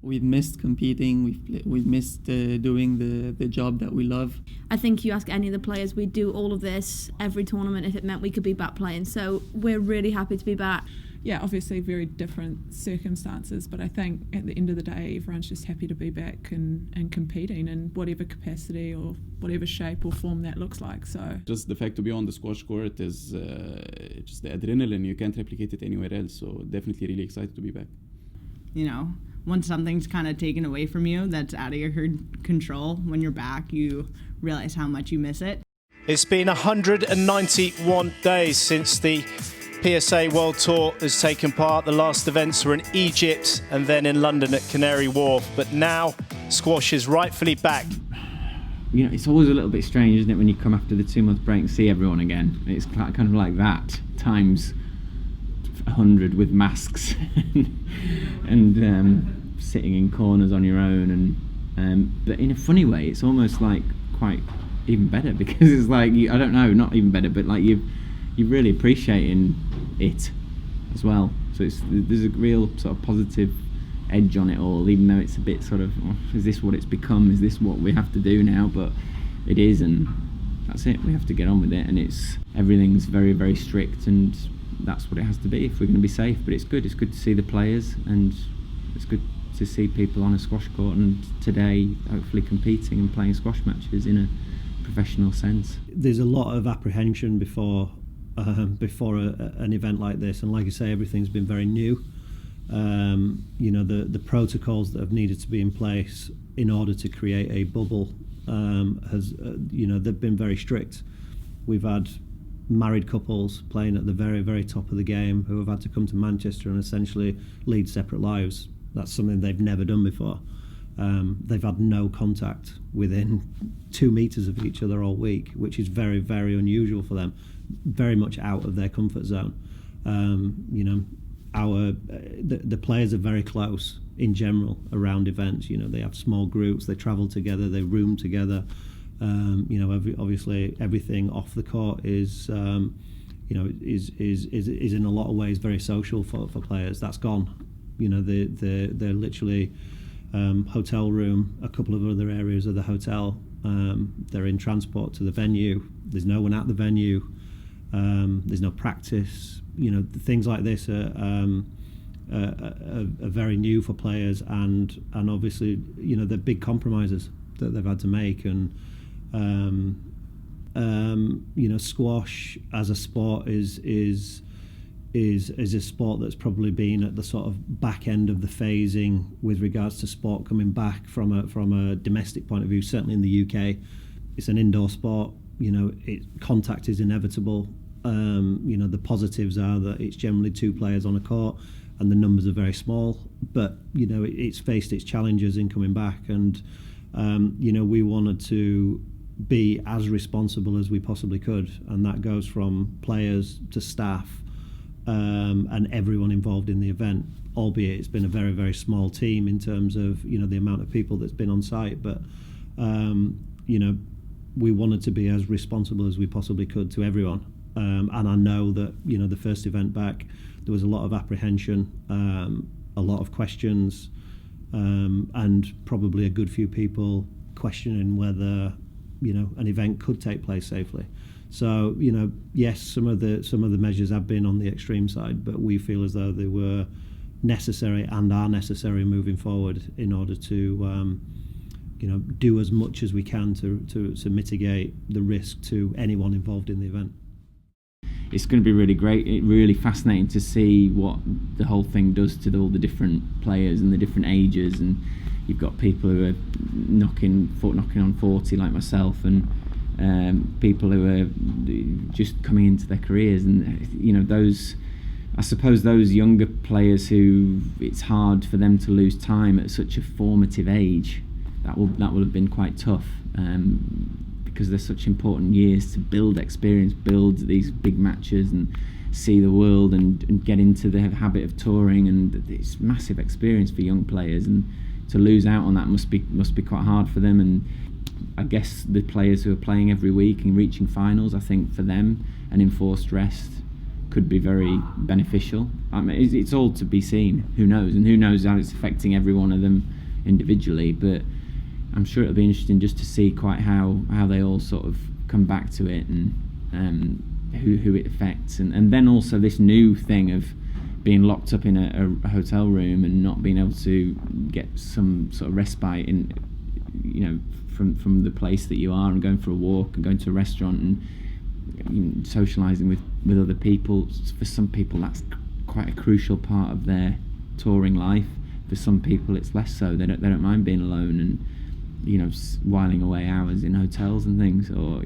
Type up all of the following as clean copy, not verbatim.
We've missed competing. We've missed doing the job that we love. I think you ask any of the players, we'd do all of this every tournament if it meant we could be back playing. So we're really happy to be back. Yeah, obviously very different circumstances, but I think at the end of the day, everyone's just happy to be back and competing in whatever capacity or whatever shape or form that looks like. So just the fact to be on the squash court is just the adrenaline. You can't replicate it anywhere else. So definitely really excited to be back. You know, once something's kind of taken away from you that's out of your control, when you're back, you realize how much you miss it. It's been 191 days since the PSA World Tour has taken part. The last events were in Egypt and then in London at Canary Wharf. But now, squash is rightfully back. You know, it's always a little bit strange, isn't it, when you come after the 2-month break and see everyone again. It's kind of like that, times 100 with masks and sitting in corners on your own. But in a funny way, it's almost like quite even better, because it's like, I don't know, not even better, but like you're really appreciating it as well. So there's a real sort of positive edge on it all, even though it's a bit sort of, oh, is this what it's become? Is this what we have to do now? But it is, and that's it. We have to get on with it, and everything's very, very strict, and that's what it has to be if we're going to be safe. But it's good. It's good to see the players, and it's good to see people on a squash court, and today hopefully competing and playing squash matches in a professional sense. There's a lot of apprehension before an event like this, and like you say, everything's been very new. You know, the protocols that have needed to be in place in order to create a bubble they've been very strict. We've had married couples playing at the very, very top of the game who have had to come to Manchester and essentially lead separate lives. That's something they've never done before. They've had no contact within 2 meters of each other all week, which is very, very unusual for them, very much out of their comfort zone. You know, the players are very close in general around events. You know, they have small groups, they travel together, they room together. You know, obviously everything off the court is in a lot of ways very social for players. That's gone. You know, they're literally hotel room, a couple of other areas of the hotel. They're in transport to the venue. There's no one at the venue. There's no practice. You know, things like this are very new for players, and obviously, you know, they're big compromises that they've had to make. And you know, squash as a sport is a sport that's probably been at the sort of back end of the phasing with regards to sport coming back from a domestic point of view. Certainly in the UK, it's an indoor sport. You know, contact is inevitable. You know, the positives are that it's generally 2 players on a court, and the numbers are very small. But you know, it's faced its challenges in coming back, and you know, we wanted to be as responsible as we possibly could, and that goes from players to staff. And everyone involved in the event, albeit it's been a very, very small team in terms of, you know, the amount of people that's been on site. But you know, we wanted to be as responsible as we possibly could to everyone. And I know that, you know, the first event back, there was a lot of apprehension, a lot of questions, and probably a good few people questioning whether, you know, an event could take place safely. So, you know, yes, some of the measures have been on the extreme side, but we feel as though they were necessary and are necessary moving forward in order to, you know, do as much as we can to mitigate the risk to anyone involved in the event. It's going to be really great. It's really fascinating to see what the whole thing does to all the different players and the different ages. And you've got people who are knocking on 40 like myself, and people who are just coming into their careers, and you know, I suppose those younger players who it's hard for them to lose time at such a formative age, that will have been quite tough, because they're such important years to build experience, build these big matches and see the world and get into the habit of touring, and it's massive experience for young players, and to lose out on that must be quite hard for them. And I guess the players who are playing every week and reaching finals, I think for them an enforced rest could be very beneficial. I mean, it's all to be seen. Who knows? And who knows how it's affecting every one of them individually. But I'm sure it'll be interesting just to see quite how they all sort of come back to it, and who it affects. And then also this new thing of being locked up in a hotel room and not being able to get some sort of respite in, from the place that you are, and going for a walk and going to a restaurant and socialising with other people. For some people that's quite a crucial part of their touring life. For some people it's less so. They don't mind being alone and whiling away hours in hotels and things. Or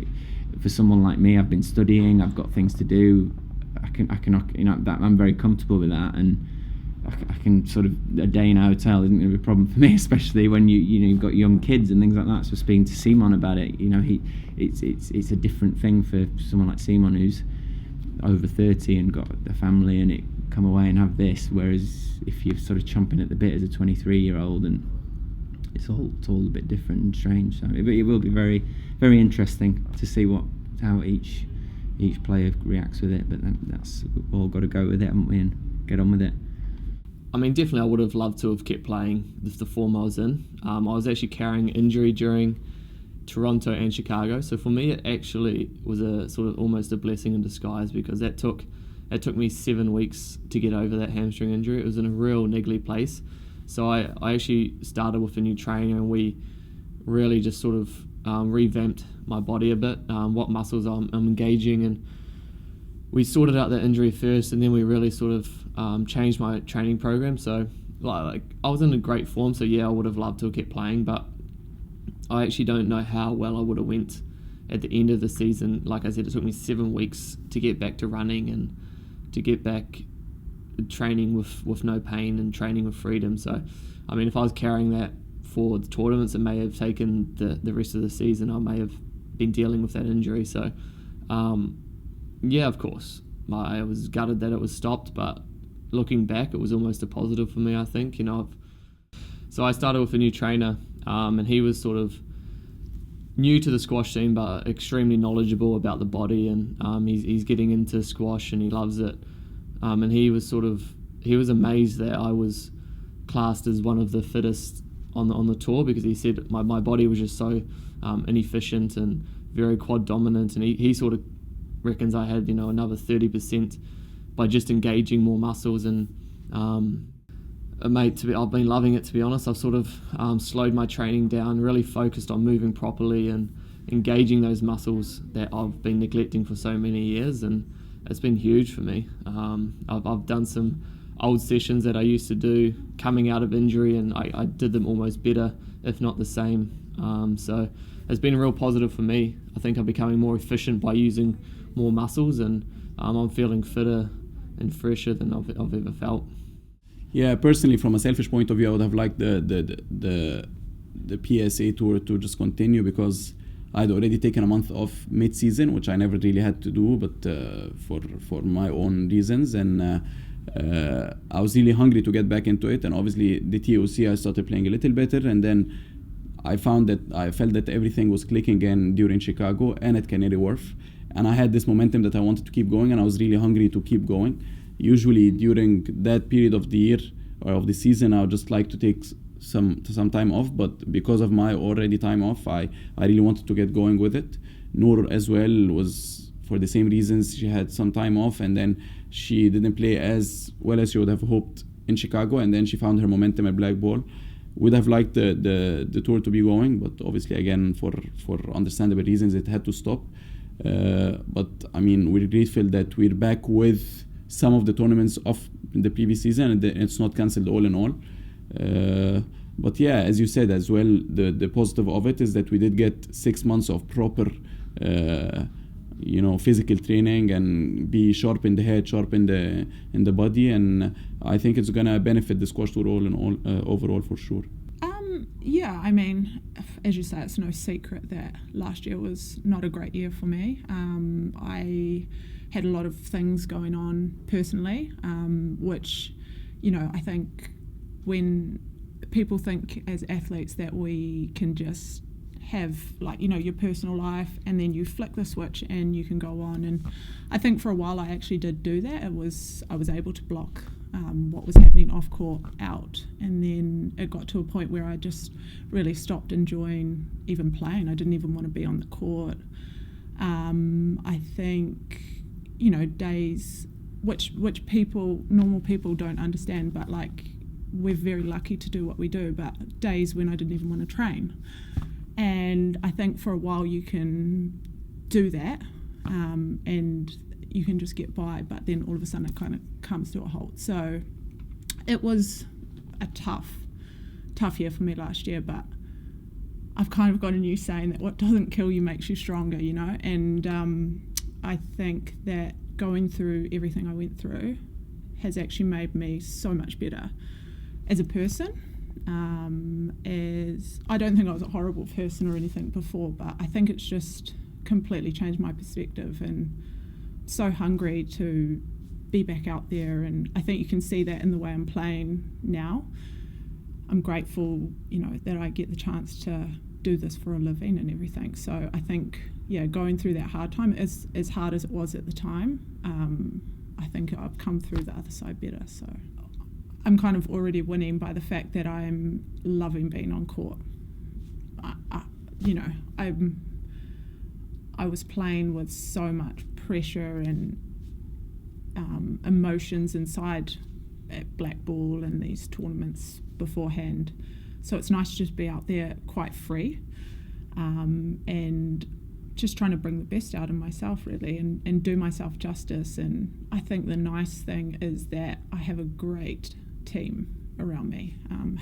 for someone like me, I've been studying, I've got things to do. I can that I'm very comfortable with that, and I can sort of, a day in a hotel isn't going to be a problem for me, especially when you've got young kids and things like that. So speaking to Simon about it, it's a different thing for someone like Simon who's over 30 and got a family, and it come away and have this. Whereas if you're sort of chomping at the bit as a 23-year-old, and it's all a bit different and strange. So it will be very, very interesting to see how each player reacts with it. But that's, we've all got to go with it, haven't we, and get on with it. I mean, definitely I would have loved to have kept playing the form I was in. I was actually carrying injury during Toronto and Chicago, so for me it actually was a sort of almost a blessing in disguise, because it took me 7 weeks to get over that hamstring injury. It was in a real niggly place. So I actually started with a new trainer, and we really just sort of revamped my body a bit, what muscles I'm engaging, and we sorted out that injury first, and then we really sort of changed my training program. So like I was in a great form, so yeah, I would have loved to have kept playing, but I actually don't know how well I would have went at the end of the season. Like I said, it took me 7 weeks to get back to running and to get back training with no pain and training with freedom. So I mean, if I was carrying that for the tournaments, it may have taken the rest of the season. I may have been dealing with that injury. So yeah, of course I was gutted that it was stopped, but looking back, it was almost a positive for me, I think. So I started with a new trainer, and he was sort of new to the squash scene, but extremely knowledgeable about the body, and he's getting into squash and he loves it. And he was amazed that I was classed as one of the fittest on the tour, because he said my body was just so inefficient and very quad dominant, and he sort of reckons I had another 30% by just engaging more muscles. And I've been loving it, to be honest. I've sort of slowed my training down, really focused on moving properly and engaging those muscles that I've been neglecting for so many years, and it's been huge for me. I've done some old sessions that I used to do coming out of injury, and I did them almost better, if not the same. So it's been a real positive for me. I think I'm becoming more efficient by using more muscles, and I'm feeling fitter and fresher than I've ever felt. Yeah, personally, from a selfish point of view, I would have liked the PSA tour to just continue, because I'd already taken a month off mid-season, which I never really had to do, but for my own reasons, and I was really hungry to get back into it. And obviously the TOC I started playing a little better, and then I felt that everything was clicking again during Chicago and at Canary Wharf, and I had this momentum that I wanted to keep going, and I was really hungry to keep going. Usually during that period of the year or of the season, I would just like to take some time off, but because of my already time off, I really wanted to get going with it. Noor as well was, for the same reasons, she had some time off, and then she didn't play as well as she would have hoped in Chicago, and then she found her momentum at Black Ball. Would have liked the tour to be going, but obviously again for understandable reasons it had to stop. But I mean, we're grateful that we're back with some of the tournaments of the previous season, and it's not cancelled all in all. But yeah, as you said as well, the positive of it is that we did get 6 months of proper physical training, and be sharp in the head, sharp in the body, and I think it's gonna benefit the squash tour all in all overall for sure. Yeah, I mean, as you say, it's no secret that last year was not a great year for me. I had a lot of things going on personally, which, I think when people think as athletes that we can just have like, you know, your personal life, and then you flick the switch and you can go on. And I think for a while I actually did do that. I was able to block what was happening off court out, and then it got to a point where I just really stopped enjoying even playing. I didn't even want to be on the court. I think, you know, days which normal people don't understand, but like, we're very lucky to do what we do, but days when I didn't even want to train. And I think for a while you can do that, and you can just get by, but then all of a sudden it kind of comes to a halt. So it was a tough year for me last year, but I've kind of got a new saying that what doesn't kill you makes you stronger, you know. And I think that going through everything I went through has actually made me so much better as a person. As I don't think I was a horrible person or anything before, but I think it's just completely changed my perspective, and so hungry to be back out there. And I think you can see that in the way I'm playing now. I'm grateful, you know, that I get the chance to do this for a living and everything. So I think, yeah, going through that hard time, as hard as it was at the time, I think I've come through the other side better. So I'm kind of already winning by the fact that I'm loving being on court. I was playing with so much pressure and emotions inside at black ball and these tournaments beforehand. So it's nice to just be out there quite free, and just trying to bring the best out of myself really, and do myself justice. And I think the nice thing is that I have a great team around me.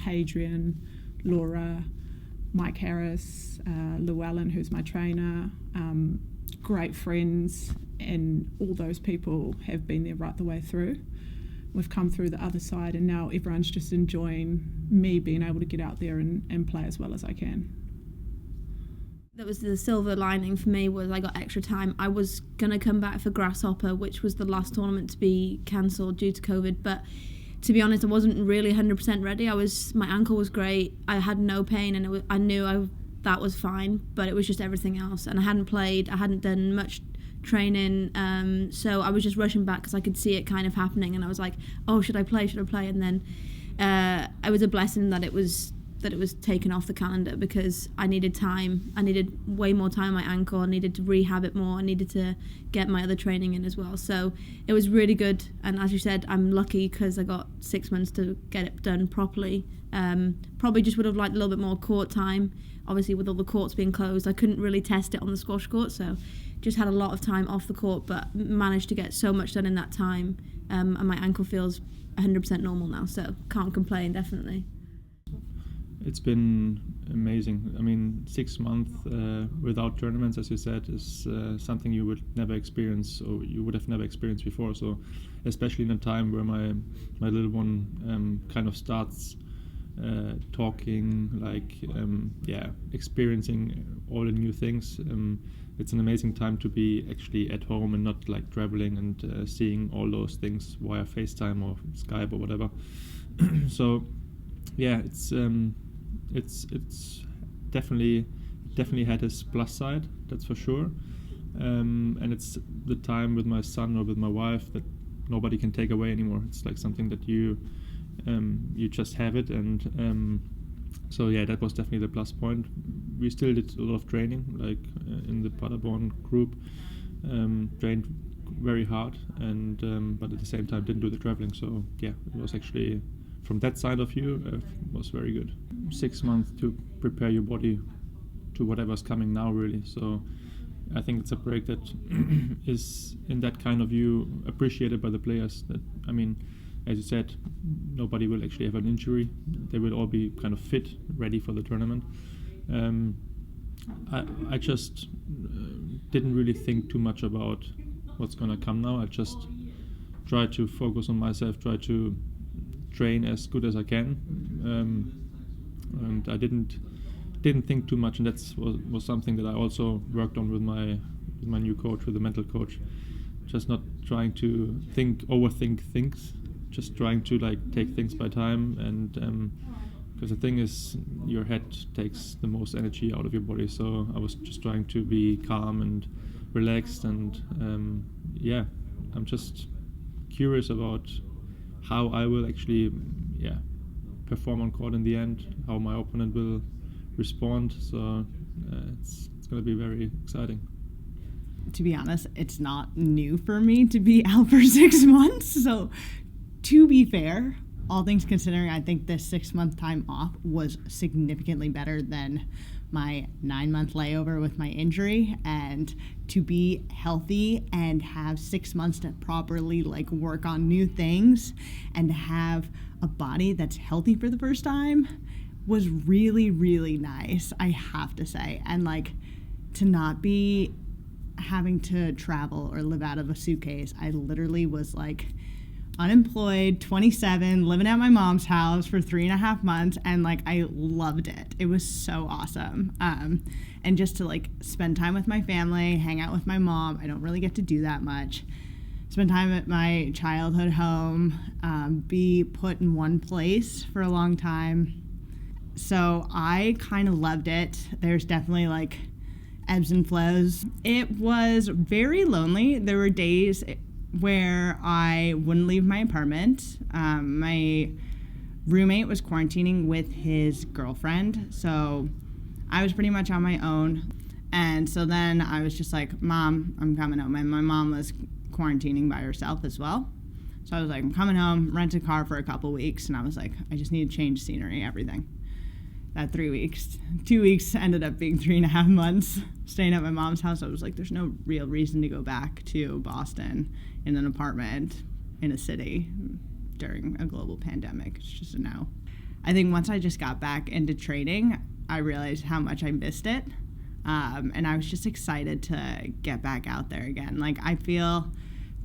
Hadrian, Laura, Mike Harris, Llewellyn, who's my trainer, great friends, and all those people have been there right the way through. We've come through the other side, and now everyone's just enjoying me being able to get out there and play as well as I can. That was the silver lining for me, was I got extra time. I was going to come back for Grasshopper, which was the last tournament to be cancelled due to COVID, but to be honest, I wasn't really 100% ready. My ankle was great, I had no pain, and I knew that was fine, but it was just everything else. And I hadn't played, I hadn't done much training, so I was just rushing back because I could see it kind of happening, and I was like, oh, should I play? And then it was a blessing that it was taken off the calendar, because I needed time. I needed way more time on my ankle. I needed to rehab it more. I needed to get my other training in as well. So it was really good. And as you said, I'm lucky because I got 6 months to get it done properly. Probably just would have liked a little bit more court time. Obviously, with all the courts being closed, I couldn't really test it on the squash court. So just had a lot of time off the court, but managed to get so much done in that time. And my ankle feels 100% normal now. So can't complain, definitely. It's been amazing. I mean, 6 months without tournaments, as you said, is something you would never experience, or you would have never experienced before. So, especially in a time where my little one kind of starts talking, like experiencing all the new things. It's an amazing time to be actually at home and not like traveling and seeing all those things via FaceTime or Skype or whatever. So, yeah, it's definitely had its plus side, that's for sure, and it's the time with my son or with my wife that nobody can take away anymore. It's like something that you just have it, and so yeah, that was definitely the plus point. We still did a lot of training, like in the Paderborn group, trained very hard, and but at the same time didn't do the traveling. So yeah, it was actually, from that side of view, was very good. 6 months to prepare your body to whatever's coming now, really. So I think it's a break that is, in that kind of view, appreciated by the players. That, I mean, as you said, nobody will actually have an injury. They will all be kind of fit, ready for the tournament. I just didn't really think too much about what's gonna come now. I just try to focus on myself, try to train as good as I can, and I didn't think too much, and that was something that I also worked on with my new coach, with the mental coach. Just not trying to overthink things, just trying to like take things by time, and because the thing is, your head takes the most energy out of your body. So I was just trying to be calm and relaxed, and I'm just curious about how I will actually perform on court in the end, how my opponent will respond. So it's going to be very exciting. To be honest, it's not new for me to be out for 6 months. So to be fair, all things considering, I think this 6-month time off was significantly better than my 9-month layover with my injury. And to be healthy and have 6 months to properly like work on new things and to have a body that's healthy for the first time was really, really nice, I have to say. And like, to not be having to travel or live out of a suitcase. I literally was like unemployed, 27, living at my mom's house for 3.5 months, and like I loved it. It was so awesome. And just to like spend time with my family, hang out with my mom. I don't really get to do that much. Spend time at my childhood home, be put in one place for a long time. So I kind of loved it. There's definitely like ebbs and flows. It was very lonely. There were days where I wouldn't leave my apartment. My roommate was quarantining with his girlfriend, so I was pretty much on my own. And so then I was just like, Mom, I'm coming home. And my mom was quarantining by herself as well. So I was like, I'm coming home, rent a car for a couple weeks. And I was like, I just need to change scenery, everything. That 3 weeks, 2 weeks ended up being 3.5 months staying at my mom's house. I was like, there's no real reason to go back to Boston in an apartment in a city during a global pandemic. It's just a no. I think once I just got back into training, I realized how much I missed it. And I was just excited to get back out there again. Like, I feel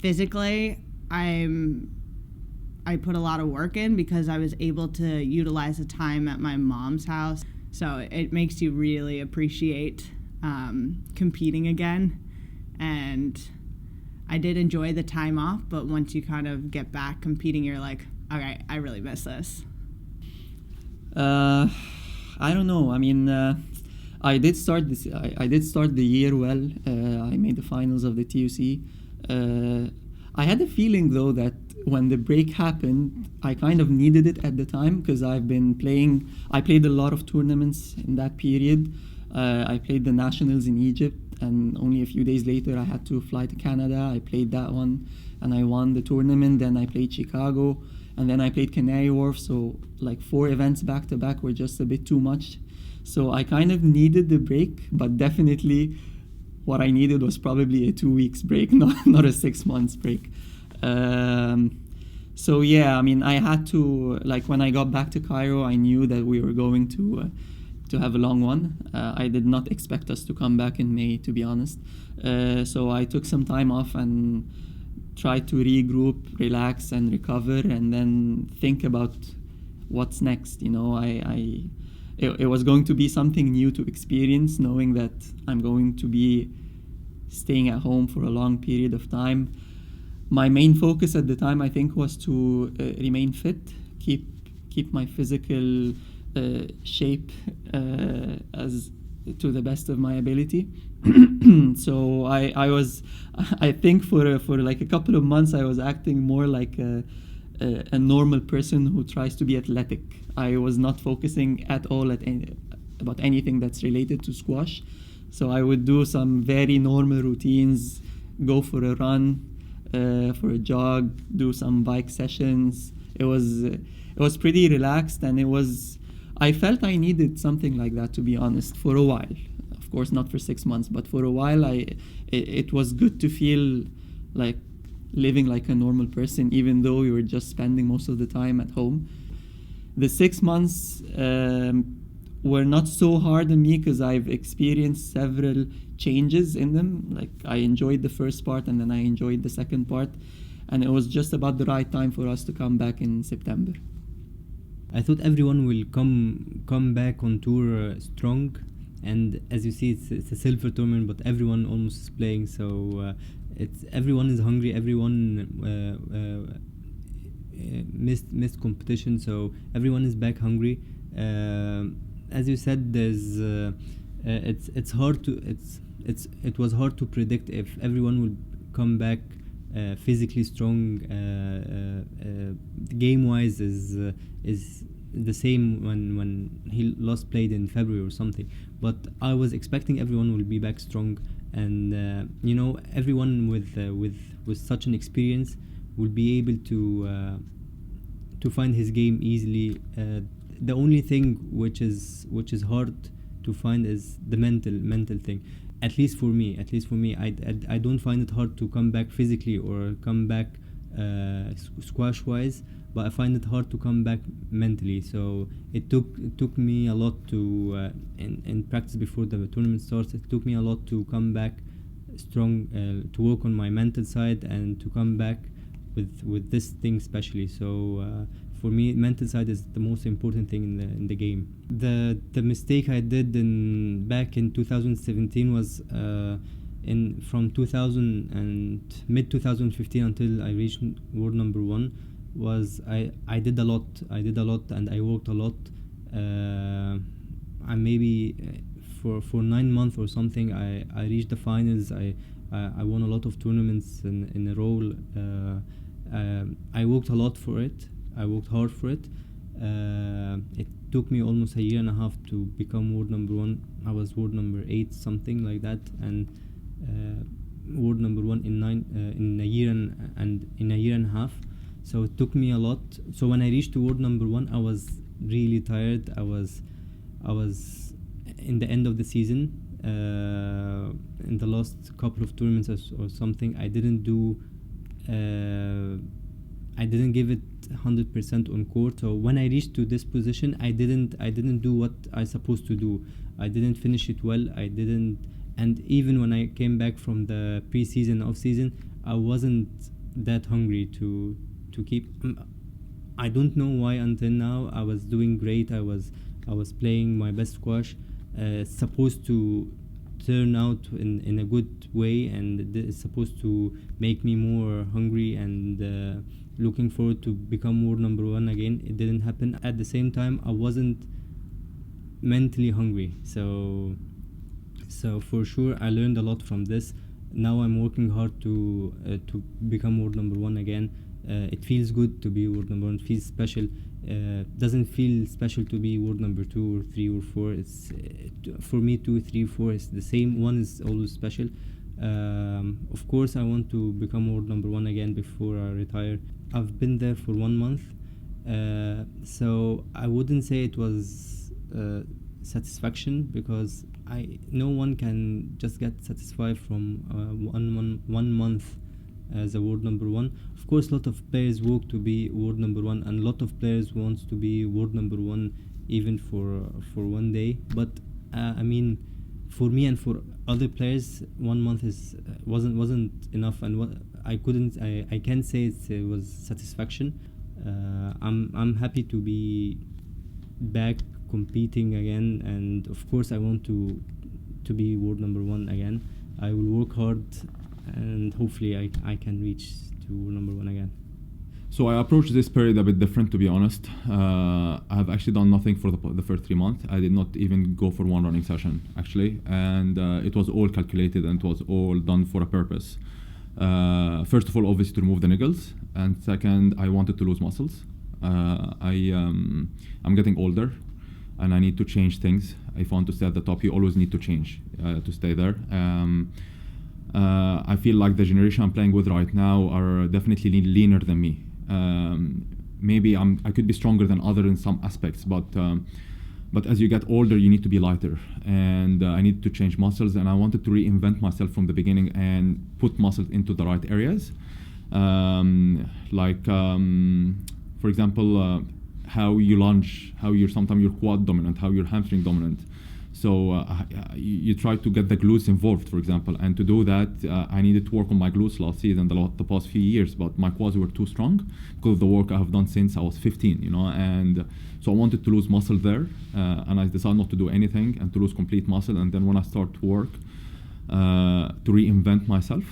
physically I put a lot of work in because I was able to utilize the time at my mom's house. So it makes you really appreciate competing again. And I did enjoy the time off, but once you kind of get back competing, you're like, okay, I really miss this. I don't know. I mean, I did start the year well. I made the finals of the TUC. I had a feeling though that when the break happened, I kind of needed it at the time because I played a lot of tournaments in that period. I played the nationals in Egypt, and only a few days later I had to fly to Canada. I played that one and I won the tournament. Then I played Chicago, and then I played Canary Wharf. So like 4 events back to back were just a bit too much. So I kind of needed the break, but definitely what I needed was probably a 2 weeks break, not a 6 months break. So yeah, I mean, I had to, like, when I got back to Cairo, I knew that we were going to have a long one. I did not expect us to come back in May, to be honest. So I took some time off and tried to regroup, relax, and recover, and then think about what's next. You know, it was going to be something new to experience, knowing that I'm going to be staying at home for a long period of time. My main focus at the time, I think, was to remain fit, keep my physical shape as to the best of my ability. So I think for like a couple of months I was acting more like a normal person who tries to be athletic. I was not focusing at all about anything that's related to squash. So I would do some very normal routines, go for a run, for a jog, do some bike sessions. It was pretty relaxed, and I felt I needed something like that, to be honest, for a while. Of course, not for 6 months, but for a while, it was good to feel like living like a normal person, even though we were just spending most of the time at home. The 6 months were not so hard on me because I've experienced several changes in them. Like, I enjoyed the first part and then I enjoyed the second part, and it was just about the right time for us to come back in September. I thought everyone will come back on tour strong, and as you see, it's a silver tournament, but everyone almost is playing, so everyone is hungry, everyone missed competition, so everyone is back hungry, As you said, there's it's hard to it was hard to predict if everyone will come back physically strong. Game wise is the same when he last played in February or something. But I was expecting everyone will be back strong, and everyone with such an experience will be able to find his game easily. The only thing which is hard to find is the mental thing. At least for me, I don't find it hard to come back physically or come back squash wise, but I find it hard to come back mentally. So it took me a lot to in practice before the tournament starts. It took me a lot to come back strong, to work on my mental side and to come back with this thing especially. So for me, mental side is the most important thing in the game. The mistake I did back in 2017 was from mid 2015 until I reached world number 1 was I did a lot and I worked a lot. I maybe for 9 months or something I reached the finals. I won a lot of tournaments in a row. I worked a lot for it. I worked hard for it. It took me almost a year and a half to become world number 1. I was world number 8, something like that, and world number 1 in a year and a half. So it took me a lot. So when I reached to world number 1, I was really tired. I was in the end of the season. In the last couple of tournaments or something, I didn't give it 100% on court. So when I reached to this position, I didn't do what I supposed to do. I didn't finish it well. And even when I came back from the pre-season, off-season, I wasn't that hungry to keep. I don't know why until now. I was doing great. I was playing my best squash. Supposed to turn out in a good way, and it's supposed to make me more hungry and looking forward to become world number 1 again. It didn't happen. At the same time, I wasn't mentally hungry. So for sure, I learned a lot from this. Now I'm working hard to become world number 1 again. It feels good to be world number 1. It feels special. Doesn't feel special to be world number 2 or 3 or 4. It's for me 2, 3, 4 is the same. 1 is always special. Of course, I want to become world number 1 again before I retire. I've been there for 1 month, so I wouldn't say it was satisfaction, because no one can just get satisfied from one month as a world number 1. Of course, a lot of players work to be world number 1, and a lot of players wants to be world number 1 even for one day. But I mean, for me and for other players, 1 month wasn't enough, and I can't say it was satisfaction. I'm happy to be back competing again, and of course I want to be world number 1 again. I will work hard, and hopefully I can reach to number 1 again. So I approached this period a bit different, to be honest. I have actually done nothing for the first 3 months. I did not even go for one running session, actually, and it was all calculated and it was all done for a purpose. First of all, obviously to remove the niggles, and second, I wanted to lose muscles. I'm getting older, and I need to change things. If I want to stay at the top, you always need to change to stay there. I feel like the generation I'm playing with right now are definitely leaner than me. Maybe I could be stronger than other in some aspects, but as you get older, you need to be lighter, and I need to change muscles, and I wanted to reinvent myself from the beginning and put muscles into the right areas. For example, how you lunge, how sometimes you're quad dominant, how you're hamstring dominant. So you try to get the glutes involved, for example, and to do that, I needed to work on my glutes last season, the past few years, but my quads were too strong because of the work I have done since I was 15, and so I wanted to lose muscle there, and I decided not to do anything and to lose complete muscle. And then when I start to work, to reinvent myself.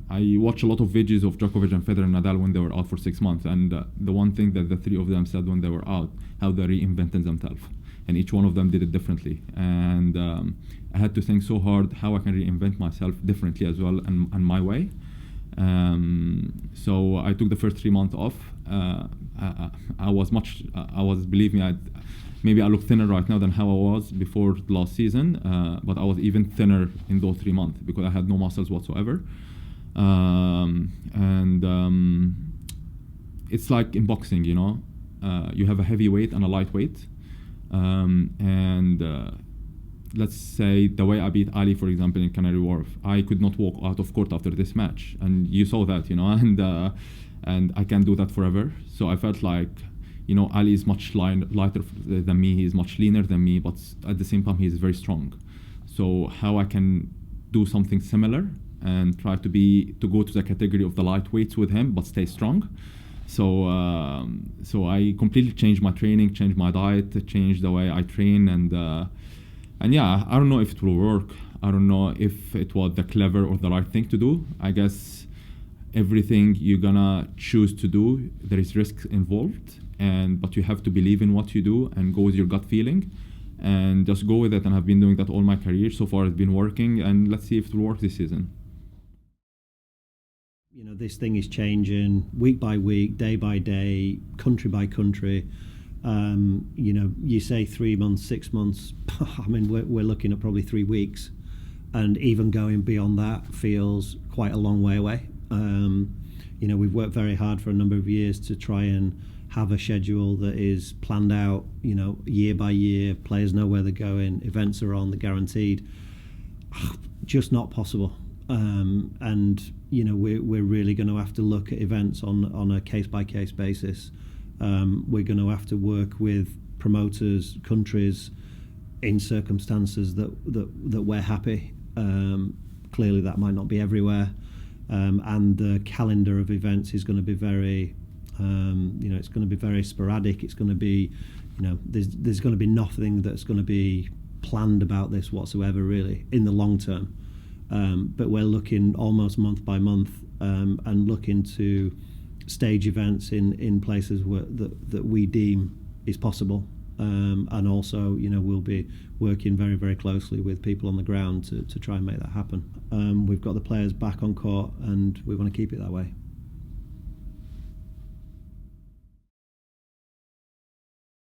I watch a lot of videos of Djokovic and Federer and Nadal when they were out for 6 months, and the one thing that the three of them said when they were out, how they reinvented themselves, and each one of them did it differently. And I had to think so hard how I can reinvent myself differently as well, and my way. So I took the first 3 months off. Believe me, maybe I look thinner right now than how I was before the last season, but I was even thinner in those 3 months because I had no muscles whatsoever. It's like in boxing, you know, you have a heavyweight and a lightweight, let's say the way I beat Ali, for example, in Canary Wharf, I could not walk out of court after this match, and you saw that, you know, and I can't do that forever. So I felt like, you know, Ali is much lighter than me, he's much leaner than me, but at the same time he is very strong. So how I can do something similar and try to go to the category of the lightweights with him, but stay strong. So I completely changed my training, changed my diet, changed the way I train, and yeah, I don't know if it will work. I don't know if it was the clever or the right thing to do. I guess everything you're gonna choose to do, there is risk involved, but you have to believe in what you do and go with your gut feeling and just go with it. And I've been doing that all my career. So far it's been working, and let's see if it will work this season. You know, this thing is changing week by week, day by day, country by country. You know, you say 3 months, 6 months. I mean, we're looking at probably 3 weeks, and even going beyond that feels quite a long way away. You know, we've worked very hard for a number of years to try and have a schedule that is planned out, you know, year by year. Players know where they're going, events are on, they're guaranteed. Just not possible. And you know, we're really going to have to look at events on a case by case basis. We're going to have to work with promoters, countries, in circumstances that we're happy. Clearly, that might not be everywhere, and the calendar of events is going to be very, you know, it's going to be very sporadic. It's going to be, you know, there's going to be nothing that's going to be planned about this whatsoever, really, in the long term. But we're looking almost month by month, and looking to stage events in places that we deem is possible, and also, you know, we'll be working very, very closely with people on the ground to try and make that happen. We've got the players back on court, and we want to keep it that way.